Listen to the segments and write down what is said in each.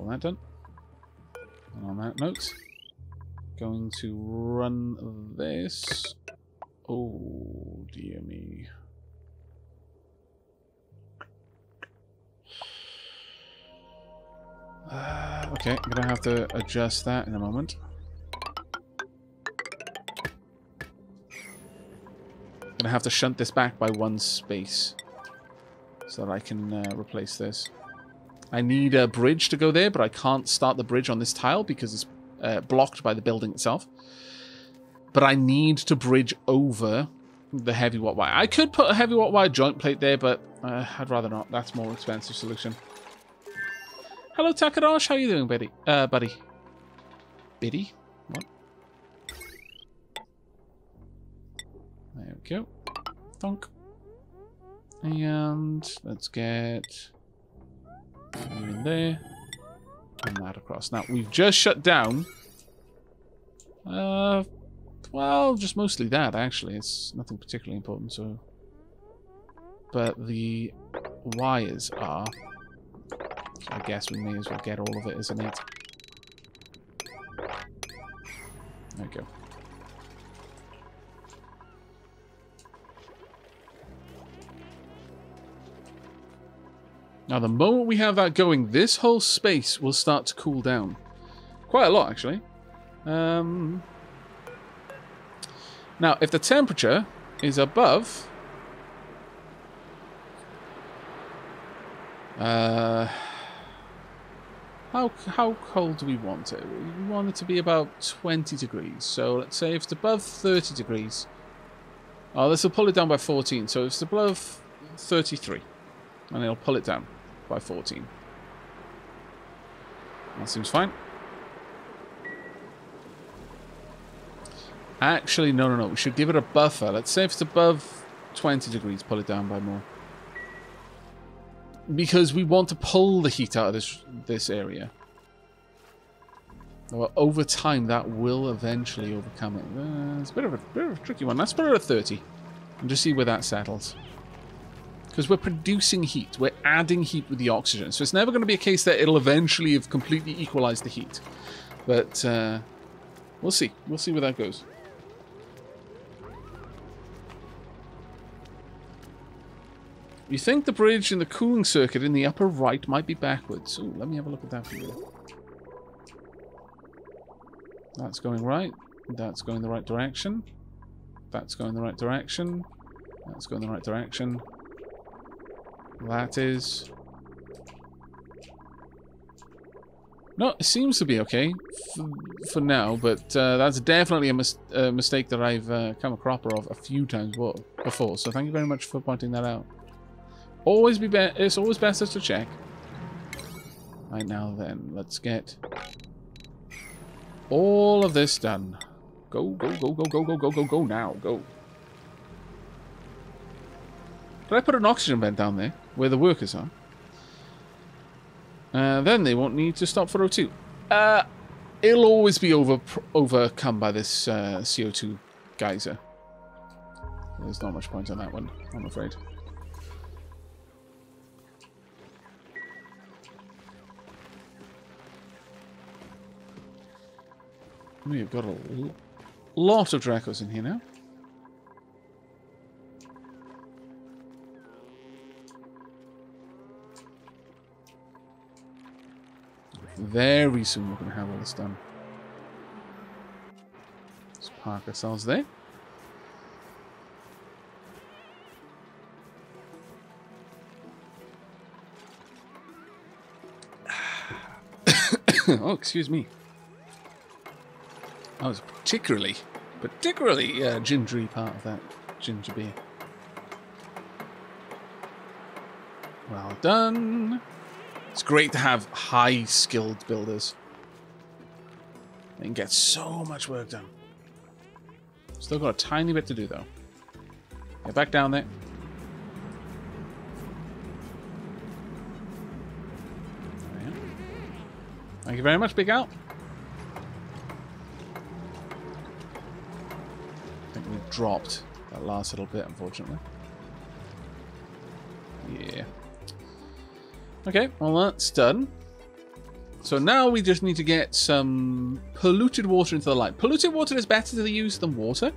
all that done. And on that note, going to run this. Oh, dear me. Okay, I'm going to have to adjust that in a moment. I'm going to have to shunt this back by 1 space so that I can replace this. I need a bridge to go there, but I can't start the bridge on this tile because it's blocked by the building itself. But I need to bridge over the heavy watt wire. I could put a heavy watt wire joint plate there, but I'd rather not. That's a more expensive solution. Hello, Takarash. How you doing, buddy? Buddy. Biddy? What? There we go. Thunk. And let's get you in there. And that across. Now, we've just shut down. Well, just mostly that, actually. It's nothing particularly important, so... But the wires are... So I guess we may as well get all of it, isn't it? There we go. Now, the moment we have that going, this whole space will start to cool down. Quite a lot, actually. Now, if the temperature is above... How cold do we want it? We want it to be about 20 degrees. So let's say if it's above 30 degrees... Oh, this will pull it down by 14. So if it's above 33, and it'll pull it down by 14. That seems fine. Actually, no. We should give it a buffer. Let's say if it's above 20 degrees, pull it down by more. Because we want to pull the heat out of this area. Well, over time, that will eventually overcome it. It's a bit of a tricky one. Let's put it at 30. And just see where that settles. Because we're producing heat. We're adding heat with the oxygen. So it's never going to be a case that it'll eventually have completely equalized the heat. But we'll see. We'll see where that goes. You think the bridge in the cooling circuit in the upper right might be backwards. Ooh, let me have a look at that for you. That's going right. That's going the right direction. That's going the right direction. That's going the right direction. That is... No, it seems to be okay for now, but that's definitely a mistake that I've come a cropper of a few times before. So thank you very much for pointing that out. It's always better to check. Right now then, let's get all of this done. Go now, go. Did I put an oxygen vent down there where the workers are? Then they won't need to stop for O2. It'll always be overcome by this CO2 geyser. There's not much point on that one, I'm afraid. We've got a lot of Dracos in here now. Very soon we're going to have all this done. Let's park ourselves there. Oh, excuse me. That was a particularly gingery part of that ginger beer. Well done. It's great to have high-skilled builders. They can get so much work done. Still got a tiny bit to do, though. Get back down there. There we are. Thank you very much, Big Al. I think we dropped that last little bit, unfortunately. Yeah. Okay, well that's done. So now we just need to get some polluted water into the line. Polluted water is better to use than water,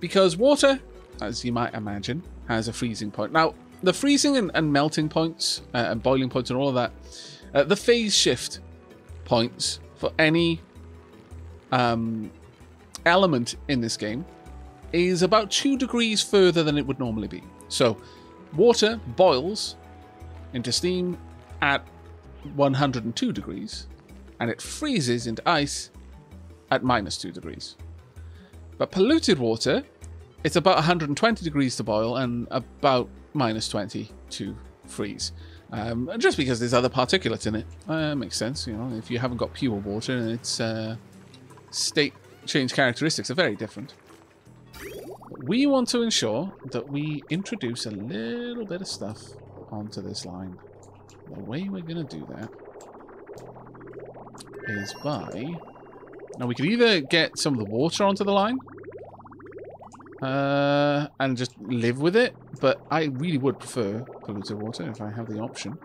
because water, as you might imagine, has a freezing point. Now, the freezing and melting points, and boiling points and all of that, the phase shift points for any element in this game is about 2 degrees further than it would normally be. So, water boils into steam at 102 degrees, and it freezes into ice at -2 degrees. But polluted water, it's about 120 degrees to boil and about -20 to freeze. Just because there's other particulates in it. Makes sense, you know, if you haven't got pure water and its state change characteristics are very different. We want to ensure that we introduce a little bit of stuff onto this line. The way we're going to do that is by... Now, we could either get some of the water onto the line and just live with it, but I really would prefer polluted water if I have the option.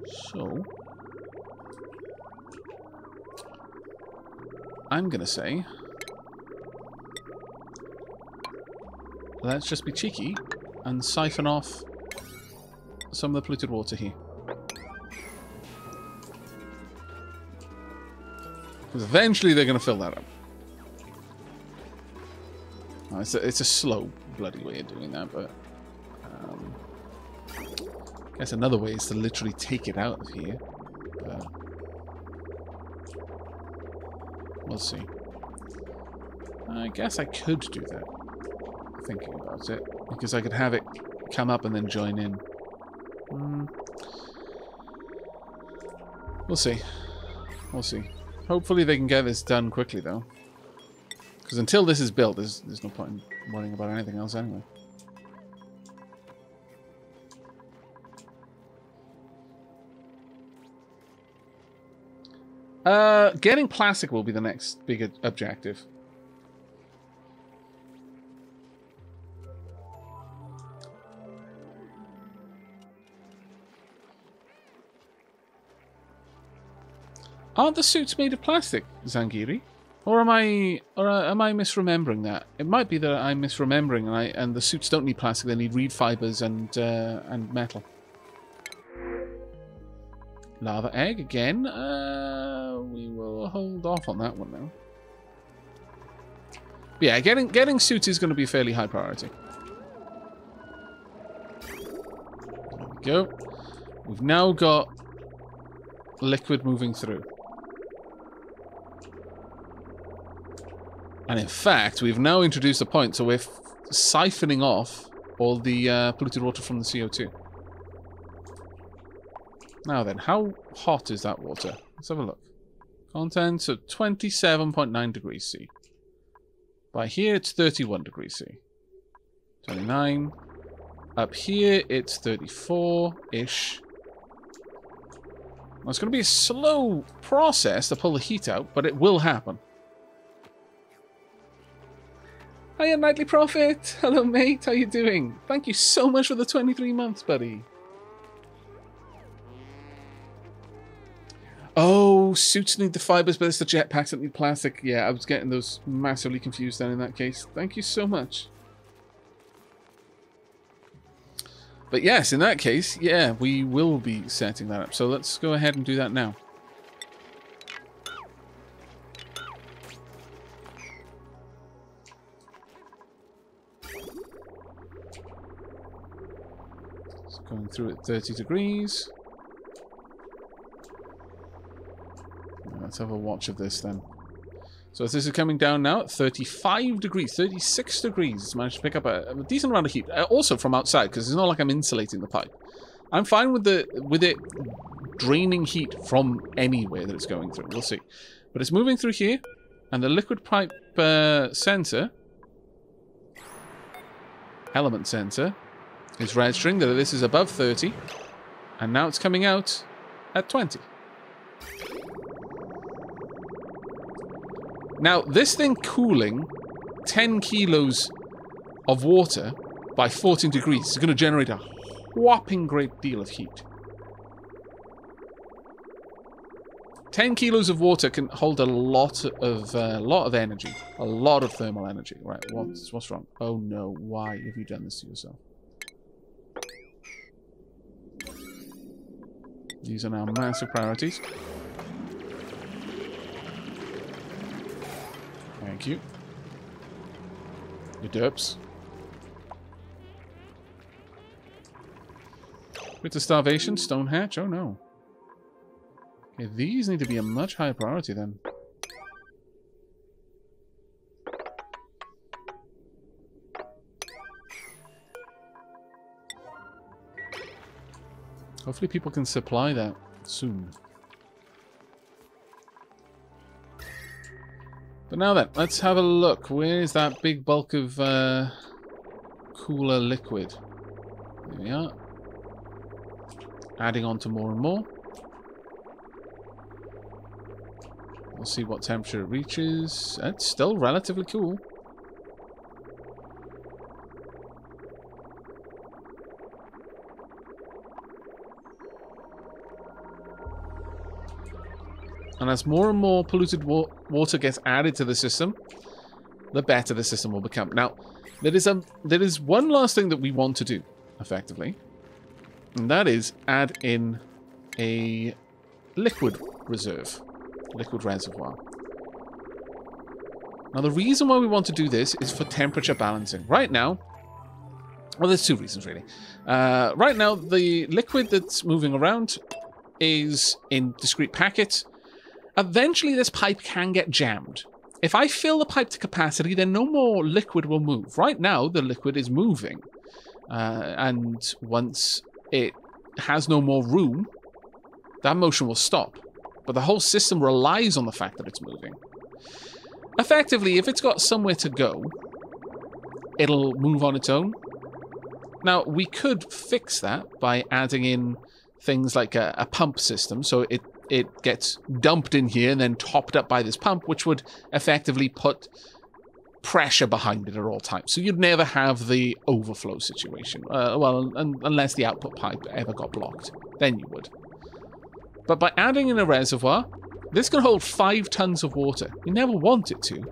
So, I'm going to say, let's just be cheeky and siphon off some of the polluted water here. Because eventually they're going to fill that up. Oh, it's a slow bloody way of doing that, but I guess another way is to literally take it out of here. But we'll see. I guess I could do that, thinking about it, because I could have it come up and then join in. We'll see. We'll see. Hopefully they can get this done quickly, though. Because until this is built, there's no point in worrying about anything else anyway. Getting plastic will be the next big objective. Aren't the suits made of plastic, Zangiri? Or am I misremembering that? It might be that I'm misremembering, and the suits don't need plastic; they need reed fibers and metal. Lava egg again. We will hold off on that one now. But yeah, getting suits is going to be a fairly high priority. There we go. We've now got liquid moving through. And in fact, we've now introduced a point, so we're siphoning off all the polluted water from the CO2. Now then, how hot is that water? Let's have a look. Contents of 27.9 degrees C. By here, it's 31 degrees C. 29. Up here, it's 34-ish. Well, it's going to be a slow process to pull the heat out, but it will happen. Hiya, Nightly Prophet! Hello, mate. How you doing? Thank you so much for the 23 months, buddy. Oh, suits need the fibers, but it's the jetpacks that need plastic. Yeah, I was getting those massively confused then in that case. Thank you so much. But yes, in that case, yeah, we will be setting that up. So let's go ahead and do that now. It's going through at 30 degrees. Let's have a watch of this then. So this is coming down now at 35 degrees, 36 degrees. It's managed to pick up a decent amount of heat. Also from outside, because it's not like I'm insulating the pipe. I'm fine with it draining heat from anywhere that it's going through. We'll see. But it's moving through here, and the liquid pipe sensor, element sensor, is registering that this is above 30, and now it's coming out at 20. Now, this thing cooling 10 kilos of water by 14 degrees is going to generate a whopping great deal of heat. 10 kilos of water can hold a lot of energy. A lot of thermal energy. Right, what's wrong? Oh no, why have you done this to yourself? These are now massive priorities. Thank you. You derps. With the starvation, stone hatch? Oh no. Okay, these need to be a much higher priority then. Hopefully people can supply that soon. But now then, let's have a look. Where's that big bulk of cooler liquid? There we are. Adding on to more and more. We'll see what temperature it reaches. It's still relatively cool. And as more and more polluted water gets added to the system, the better the system will become. Now, there is one last thing that we want to do, effectively. And that is add in a liquid reserve. Liquid reservoir. Now, the reason why we want to do this is for temperature balancing. Right now, well, there's two reasons, really. Right now, the liquid that's moving around is in discrete packets. Eventually, this pipe can get jammed. If I fill the pipe to capacity, then no more liquid will move. Right now, the liquid is moving. And once it has no more room, that motion will stop. But the whole system relies on the fact that it's moving. Effectively, if it's got somewhere to go, it'll move on its own. Now, we could fix that by adding in things like a pump system, so it gets dumped in here and then topped up by this pump, which would effectively put pressure behind it at all times. So you'd never have the overflow situation. Unless the output pipe ever got blocked. Then you would. But by adding in a reservoir, this can hold 5 tons of water. You never want it to.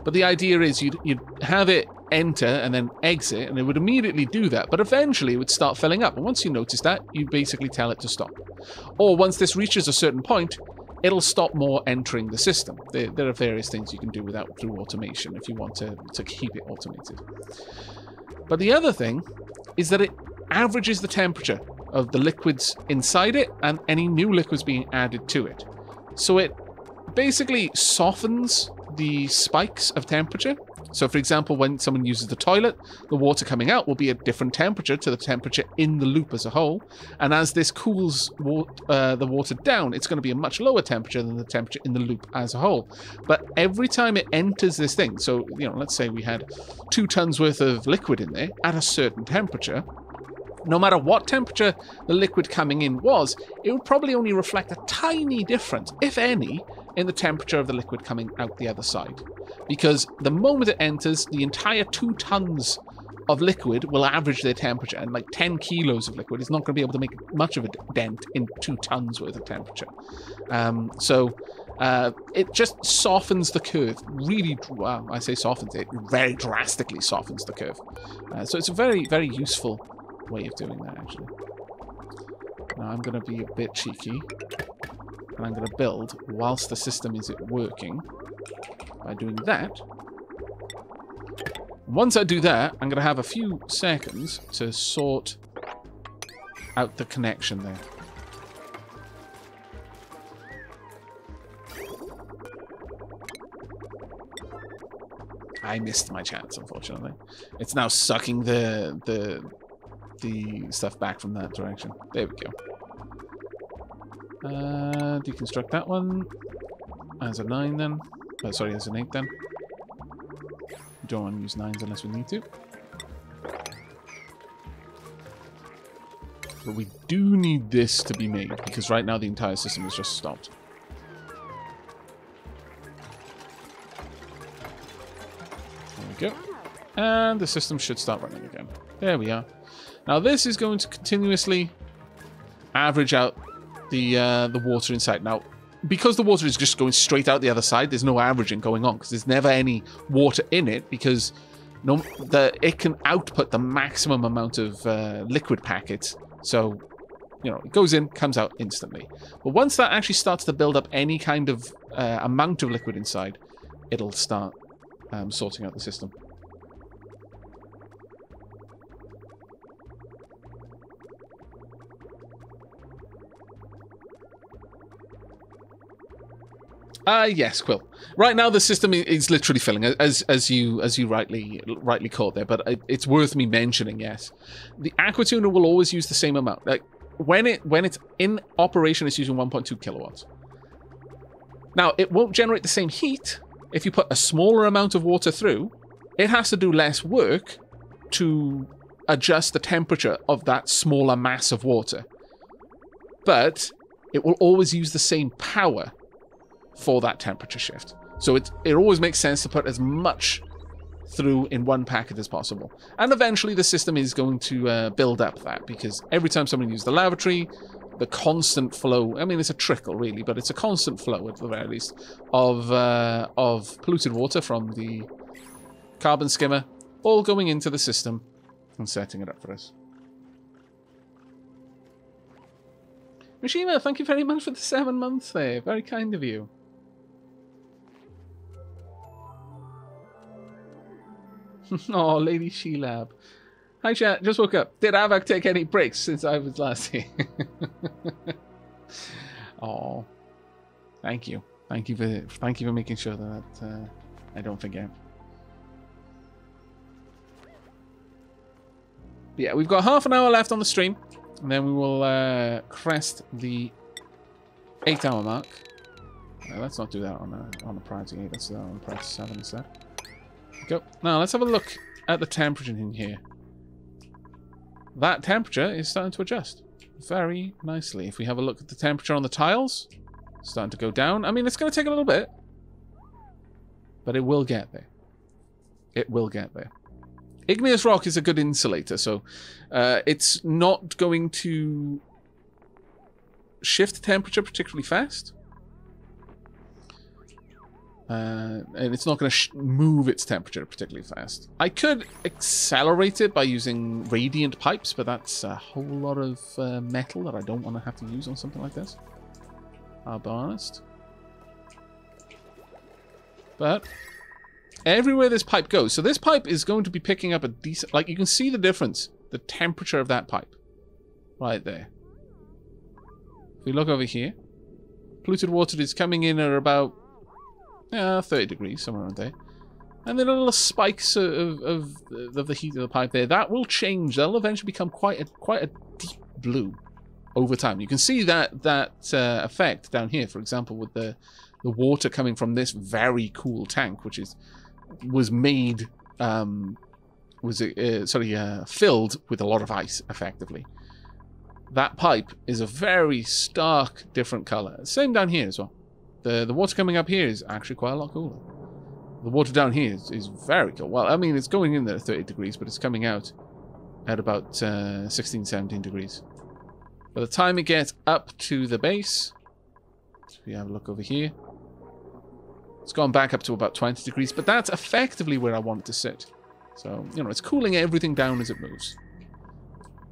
But the idea is you'd have it enter and then exit, and it would immediately do that. But eventually it would start filling up. And once you notice that, you basically tell it to stop. Or once this reaches a certain point, it'll stop more entering the system. There are various things you can do through automation if you want to keep it automated. But the other thing is that it averages the temperature of the liquids inside it and any new liquids being added to it. So it basically softens the spikes of temperature. So, for example, when someone uses the toilet, the water coming out will be a different temperature to the temperature in the loop as a whole. And as this cools the water down, it's going to be a much lower temperature than the temperature in the loop as a whole. But every time it enters this thing, so, let's say we had 2 tons worth of liquid in there at a certain temperature, no matter what temperature the liquid coming in was, it would probably only reflect a tiny difference, if any, in the temperature of the liquid coming out the other side. Because the moment it enters, the entire 2 tons of liquid will average their temperature, and like 10 kilos of liquid is not going to be able to make much of a dent in 2 tons worth of temperature. It just softens the curve. Really, well, I say softens, it very drastically softens the curve. So it's a very, very useful way of doing that, actually. Now I'm going to be a bit cheeky, and I'm going to build whilst the system is working by doing that. Once I do that, I'm going to have a few seconds to sort out the connection there. I missed my chance, unfortunately. It's now sucking the stuff back from that direction. There we go. Deconstruct that one as a 9 then. Oh, sorry, as an 8 then. Don't want to use 9s unless we need to. But we do need this to be made, because right now the entire system has just stopped. There we go. And the system should start running again. There we are. Now this is going to continuously average out the water inside. Now, because the water is just going straight out the other side, there's no averaging going on because there's never any water in it because it can output the maximum amount of liquid packets. So, you know, it goes in, comes out instantly. But once that actually starts to build up any kind of amount of liquid inside, it'll start sorting out the system. Yes, Quill. Right now the system is literally filling, as you rightly caught there, but it's worth me mentioning, yes. The aqua tuner will always use the same amount. Like when it's in operation, it's using 1.2 kilowatts. Now, it won't generate the same heat if you put a smaller amount of water through. It has to do less work to adjust the temperature of that smaller mass of water. But it will always use the same power for that temperature shift. So it always makes sense to put as much through in one packet as possible. And eventually the system is going to build up that, because every time someone uses the lavatory, the constant flow, I mean, it's a trickle really, but it's a constant flow at the very least of polluted water from the carbon skimmer, all going into the system and setting it up for us. Mishima, thank you very much for the 7 months there. Very kind of you. Oh, Lady She-Lab. Hi, chat. Just woke up. Did Aavak take any breaks since I was last here? Oh, thank you. Thank you for making sure that I don't forget. Yeah, we've got half an hour left on the stream, and then we will crest the 8-hour mark. Let's not do that on a priority 8. Let's do that on priority 7 instead. Go. Now let's have a look at the temperature in here. That temperature is starting to adjust very nicely. If we have a look at the temperature on the tiles, it's starting to go down. I mean, it's going to take a little bit, but it will get there. It will get there. Igneous rock is a good insulator, so it's not going to shift temperature particularly fast. And it's not going to move its temperature particularly fast. I could accelerate it by using radiant pipes, but that's a whole lot of metal that I don't want to have to use on something like this. I'll be honest. But everywhere this pipe goes, so this pipe is going to be picking up a decent... Like, you can see the difference, the temperature of that pipe. Right there. If we look over here, polluted water is coming in at about 30 degrees, somewhere around there. And then a little spikes of the heat of the pipe there. That will change. That'll eventually become quite a deep blue over time. You can see that effect down here, for example, with the water coming from this very cool tank, which was made filled with a lot of ice, effectively. That pipe is a very stark different color. Same down here as well. The water coming up here is actually quite a lot cooler. The water down here is very cool. Well, I mean, it's going in there at 30 degrees, but it's coming out at about 16, 17 degrees. By the time it gets up to the base, if we have a look over here, it's gone back up to about 20 degrees, but that's effectively where I want it to sit. So, you know, it's cooling everything down as it moves.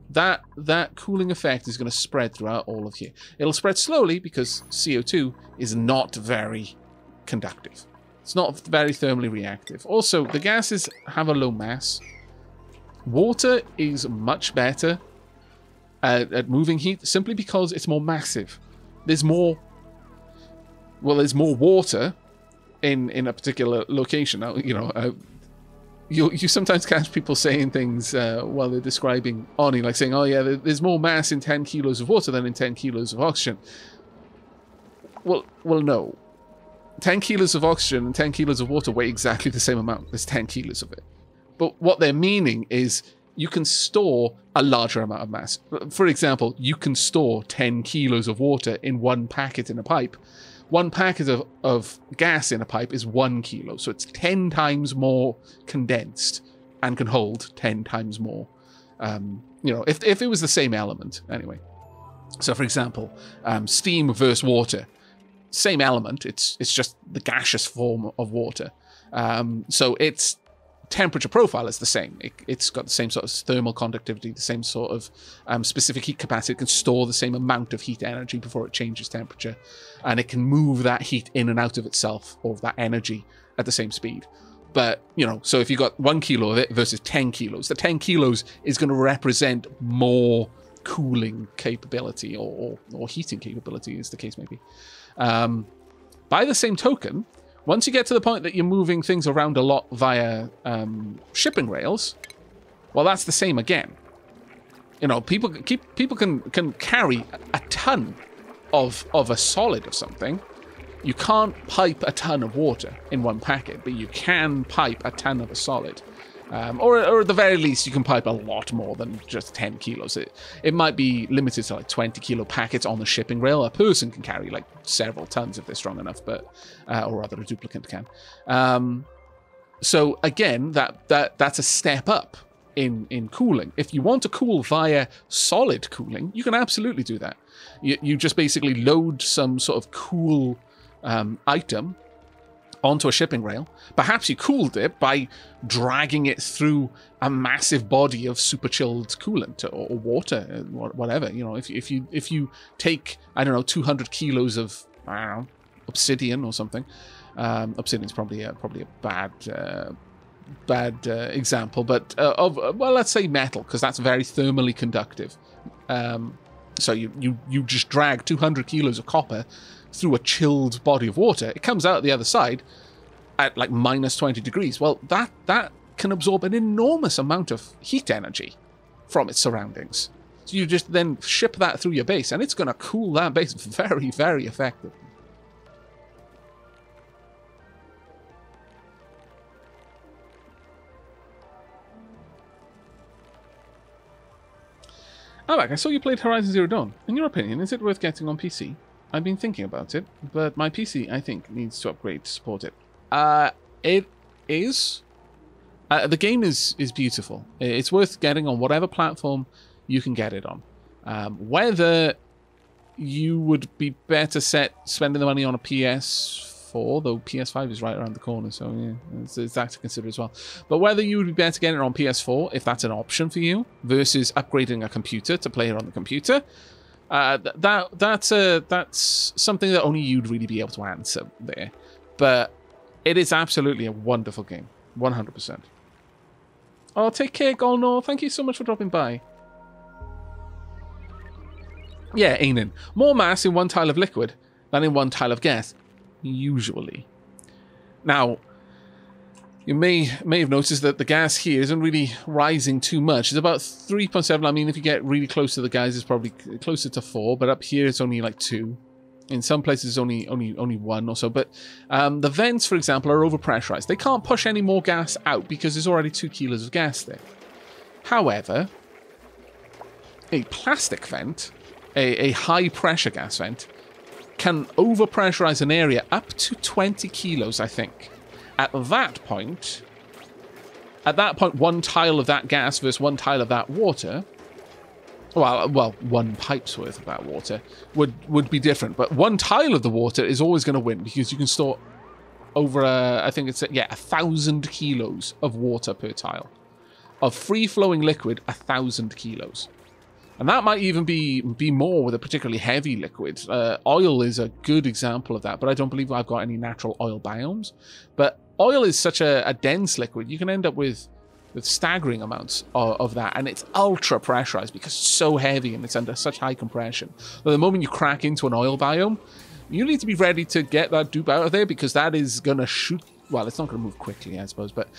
That cooling effect is going to spread throughout all of here. It'll spread slowly because CO2 is not very conductive. It's not very thermally reactive. Also, the gases have a low mass. Water is much better at moving heat simply because it's more massive. There's more water in a particular location. Now, you know, you sometimes catch people saying things while they're describing Oni, like saying, oh yeah, there's more mass in 10 kilos of water than in 10 kilos of oxygen. Well, no. 10 kilos of oxygen and 10 kilos of water weigh exactly the same amount. There's 10 kilos of it. But what they're meaning is you can store a larger amount of mass. For example, you can store 10 kilos of water in one packet in a pipe. One packet of gas in a pipe is 1 kilo, so it's 10 times more condensed and can hold 10 times more. You know, if it was the same element, anyway. So, for example, steam versus water. same element. It's just the gaseous form of water. So its temperature profile is the same. It's got the same sort of thermal conductivity, the same sort of specific heat capacity. It can store the same amount of heat energy before it changes temperature, and it can move that heat in and out of itself, or that energy, at the same speed. But, you know, so if you got 1 kilo of it versus 10 kilos, the 10 kilos is going to represent more cooling capability or heating capability, as the case may be. By the same token, once you get to the point that you're moving things around a lot via shipping rails, well, that's the same again. You know, people can carry a ton of a solid of something. You can't pipe a ton of water in one packet, but you can pipe a ton of a solid. Or at the very least, you can pipe a lot more than just 10 kilos. It might be limited to like 20 kilo packets on the shipping rail. A person can carry like several tons if they're strong enough, but or rather a duplicant can. So again, that's a step up in cooling. If you want to cool via solid cooling, you can absolutely do that. You just basically load some sort of cool item onto a shipping rail. Perhaps you cooled it by dragging it through a massive body of super chilled coolant or water, whatever. You know, if you take, I don't know, 200 kilos of, I don't know, obsidian or something. Obsidian's probably a bad example, but well, let's say metal, because that's very thermally conductive. So you just drag 200 kilos of copper through a chilled body of water. It comes out the other side at like minus 20 degrees. Well, that can absorb an enormous amount of heat energy from its surroundings. So you just then ship that through your base, and it's going to cool that base very, very effectively. Aavak, I saw you played Horizon Zero Dawn. In your opinion, is it worth getting on PC? I've been thinking about it, but my PC, I think, needs to upgrade to support it. It is. The game is beautiful. It's worth getting on whatever platform you can get it on. Whether you would be better spending the money on a PS4, though PS5 is right around the corner, so yeah, it's that to consider as well. But whether you would be better getting it on PS4, if that's an option for you, versus upgrading a computer to play it on the computer, that's something that only you'd really be able to answer there. But it is absolutely a wonderful game, 100%. Oh, take care, Golnor. Thank you so much for dropping by. Yeah, Ainin. More mass in one tile of liquid than in one tile of gas, usually. Now, you may have noticed that the gas here isn't really rising too much. It's about 3.7. I mean, if you get really close to the gas, it's probably closer to 4. But up here, it's only like 2. In some places, only 1 or so. But the vents, for example, are overpressurized. They can't push any more gas out because there's already 2 kilos of gas there. However, a plastic vent, a high-pressure gas vent, can overpressurize an area up to 20 kilos, I think. At that point, one tile of that gas versus one tile of that water, well, one pipe's worth of that water would be different. But one tile of the water is always going to win because you can store over, I think it's, 1,000 kilos of water per tile. Of free-flowing liquid, 1,000 kilos. And that might even be more with a particularly heavy liquid. Oil is a good example of that, but I don't believe I've got any natural oil biomes. But oil is such a dense liquid, you can end up with staggering amounts of that, and it's ultra pressurized because it's so heavy and it's under such high compression. But the moment you crack into an oil biome, you need to be ready to get that dupe out of there, because that is going to shoot. Well, it's not going to move quickly, I suppose, but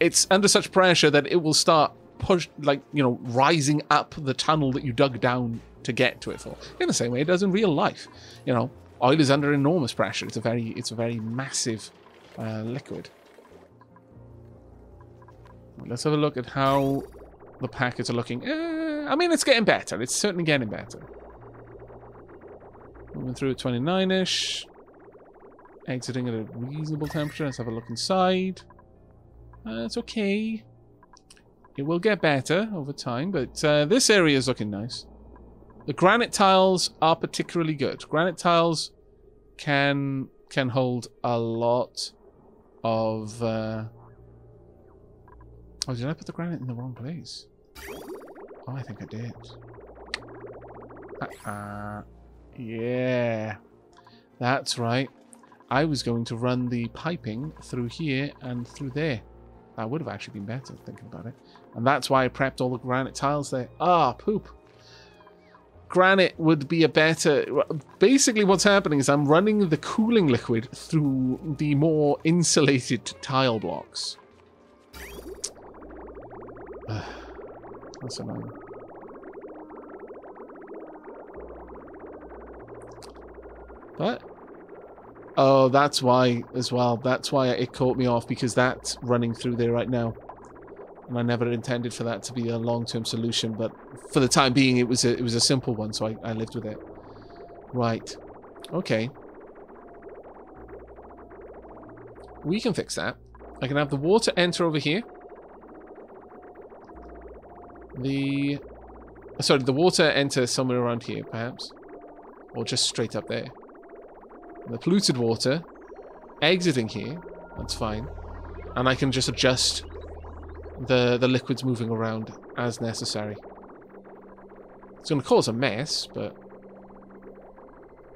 it's under such pressure that it will start rising up the tunnel that you dug down to get to it for, in the same way it does in real life. Oil is under enormous pressure. It's a very massive liquid. Let's have a look at how the packets are looking. I mean, it's getting better. It's certainly getting better. Moving through at 29-ish. Exiting at a reasonable temperature. Let's have a look inside. It's okay. It will get better over time, but this area is looking nice. The granite tiles are particularly good. Granite tiles can hold a lot of... Oh, did I put the granite in the wrong place? Oh, I think I did. Yeah. That's right. I was going to run the piping through here and through there. That would have actually been better, thinking about it. And that's why I prepped all the granite tiles there. Ah, poop. Granite would be a better... Basically what's happening is I'm running the cooling liquid through the more insulated tile blocks. That's annoying. But... Oh, that's why as well. That's why it caught me off, because that's running through there right now. And I never intended for that to be a long-term solution, but for the time being it was a simple one, so I lived with it. Right. Okay. We can fix that. I can have the water enter over here. The water enter somewhere around here, perhaps. Or just straight up there. The polluted water exiting here, that's fine. And I can just adjust the liquids moving around as necessary. It's going to cause a mess, but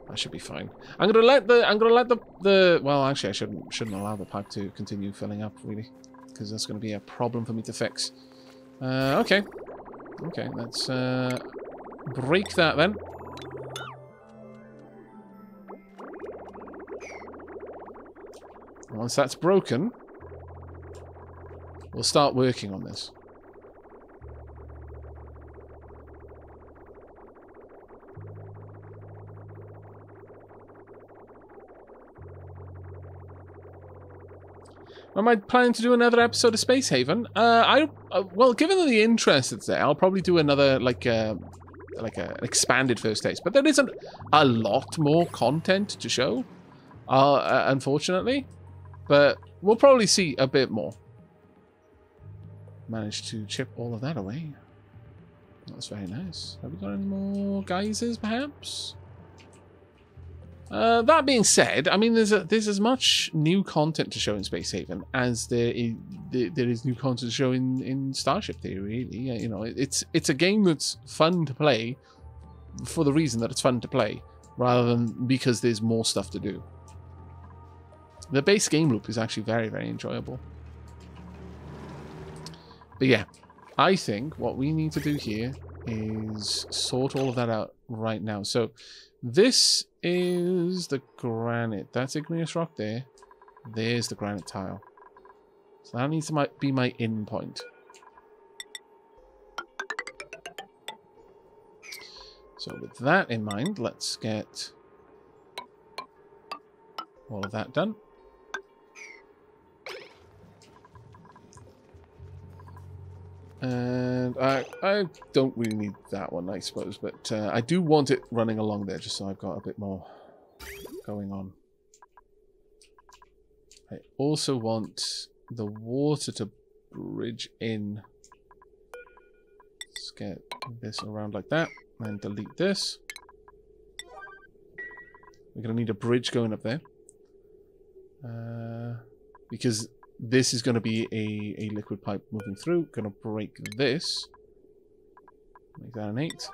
that should be fine. I'm going to let the well, actually I shouldn't allow the pipe to continue filling up, really, because that's going to be a problem for me to fix. Okay, let's break that then. Once that's broken, we'll start working on this. Am I planning to do another episode of Space Haven? Well, given the interest that's there, I'll probably do another like an expanded first taste. But there isn't a lot more content to show, unfortunately. But we'll probably see a bit more. Managed to chip all of that away. That's very nice. Have we got any more geysers, perhaps? That being said, I mean, there's as much new content to show in Space Haven as there is new content to show in Starship Theory. Really, you know, it's a game that's fun to play for the reason that it's fun to play, rather than because there's more stuff to do. The base game loop is actually very, very enjoyable. But yeah, I think what we need to do here is sort all of that out right now. So this is the granite. That's igneous rock there. There's the granite tile. So that needs to be my in point. So with that in mind, let's get all of that done. And I don't really need that one, I suppose, but I do want it running along there, just so I've got a bit more going on. I also want the water to bridge in. Let's get this around like that, and delete this. We're going to need a bridge going up there. Because this is going to be a liquid pipe moving through. Going to break this. Make that an 8.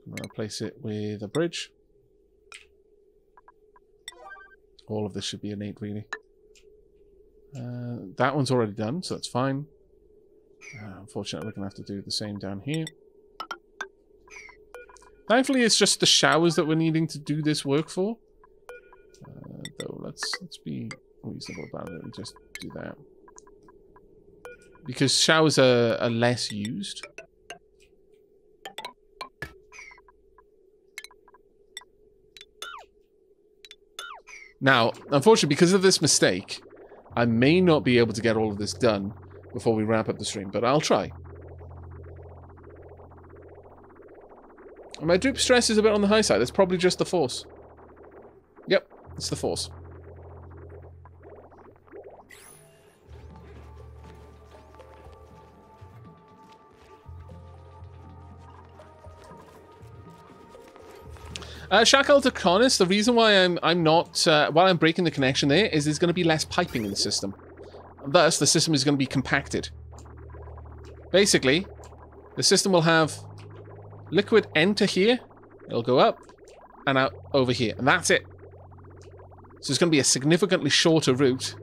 I'm going to replace it with a bridge. All of this should be an 8, really. That one's already done, so that's fine. Unfortunately, we're going to have to do the same down here. Thankfully, it's just the showers that we're needing to do this work for. Though, let's be reasonable about it and just do that. Because showers are less used. Now, unfortunately, because of this mistake, I may not be able to get all of this done before we wrap up the stream, but I'll try. My droop stress is a bit on the high side. It's probably just the force. Yep, it's the force. Shackle to Cornis, the reason why I'm not while I'm breaking the connection is there's going to be less piping in the system. Thus, the system is going to be compacted. Basically, the system will have liquid enter here, it'll go up and out over here, and that's it. So it's going to be a significantly shorter route,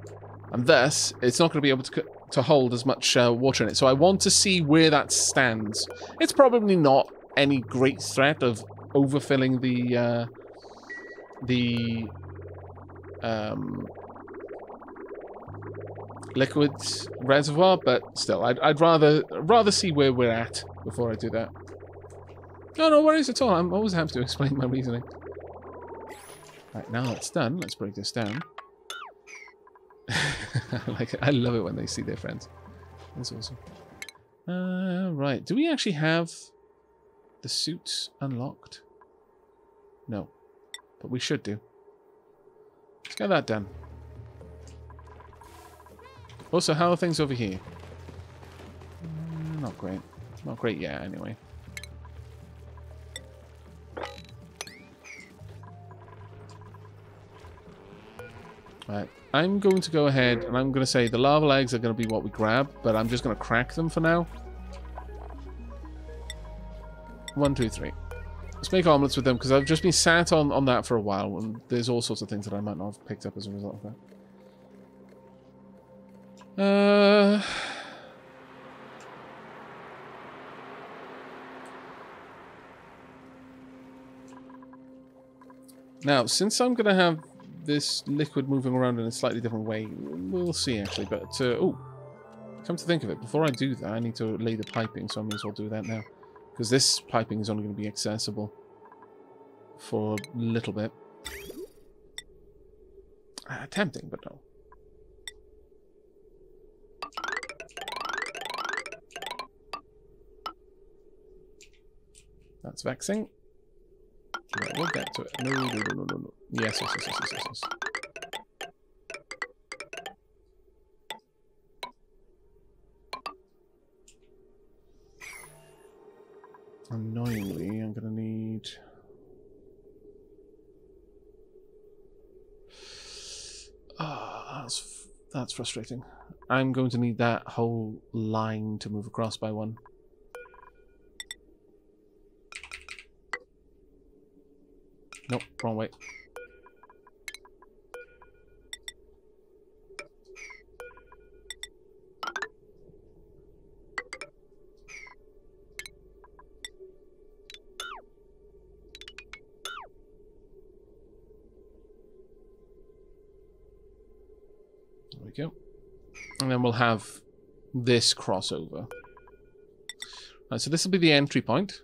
and thus it's not going to be able to hold as much water in it. So I want to see where that stands. It's probably not any great threat of overfilling the liquid reservoir, but still, I'd rather see where we're at before I do that. No worries at all. I'm always happy to explain my reasoning. Right, now that's done. Let's break this down. I love it when they see their friends. That's awesome. Right, do we actually have the suits unlocked? No. But we should do. Let's get that done. Also, how are things over here? Not great. Not great yet, anyway. Right, I'm going to go ahead and I'm going to say the lava legs are going to be what we grab, but I'm just going to crack them for now. 1, 2, 3. Let's make omelets with them, because I've just been sat on that for a while, and there's all sorts of things that I might not have picked up as a result of that. Now, since I'm going to have this liquid moving around in a slightly different way, we'll see, actually, but, oh, come to think of it, before I do that, I need to lay the piping, so I may as well do that now. Because this piping is only going to be accessible for a little bit. Tempting, but no. That's vexing. Right, we'll get to it. No. Yes. Annoyingly, I'm gonna need... that's frustrating. I'm going to need that whole line to move across by one. Nope, wrong way. There we go. And then we'll have this crossover. Right, so this will be the entry point.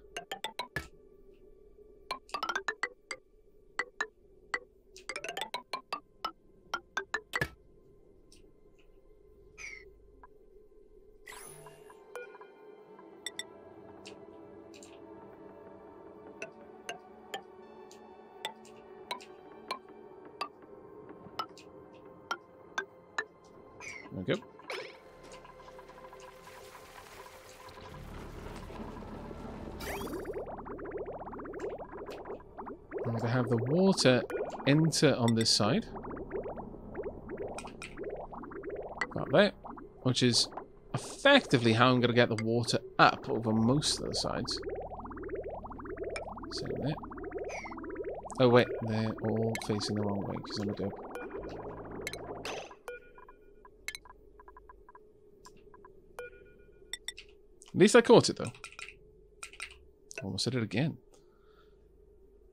There we go. I'm going to have the water enter on this side. About there. Which is effectively how I'm going to get the water up over most of the sides. Same there. Oh wait, they're all facing the wrong way because I'm a dope. At least I caught it, though. Almost did it again.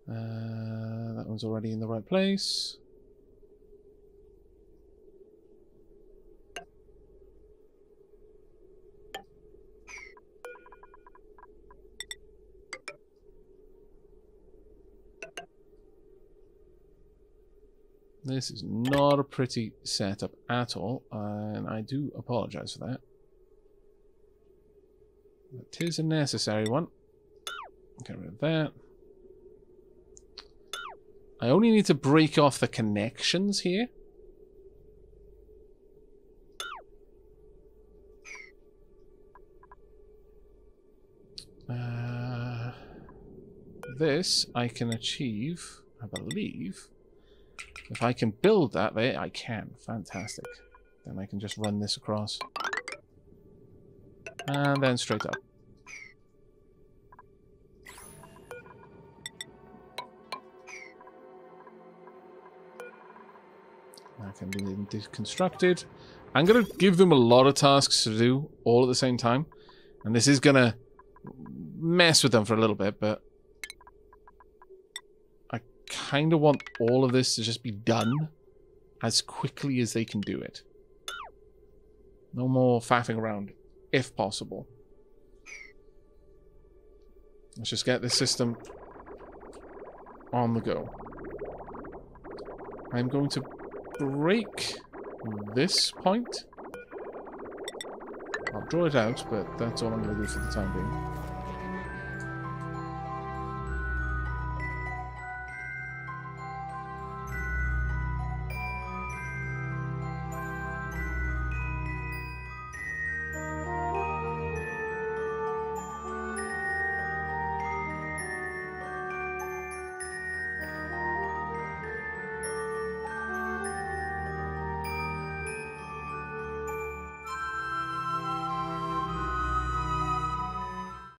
That one's already in the right place. This is not a pretty setup at all, and I do apologize for that. It is a necessary one. Get rid of that. I only need to break off the connections here. this I can achieve, I believe. If I can build that there, I can. Fantastic. Then I can just run this across. And then straight up. That can be deconstructed. I'm going to give them a lot of tasks to do all at the same time. And this is going to mess with them for a little bit, but I kind of want all of this to just be done as quickly as they can do it. No more faffing around, if possible. Let's just get this system on the go. I'm going to break this point. I'll draw it out, but that's all I'm going to do for the time being.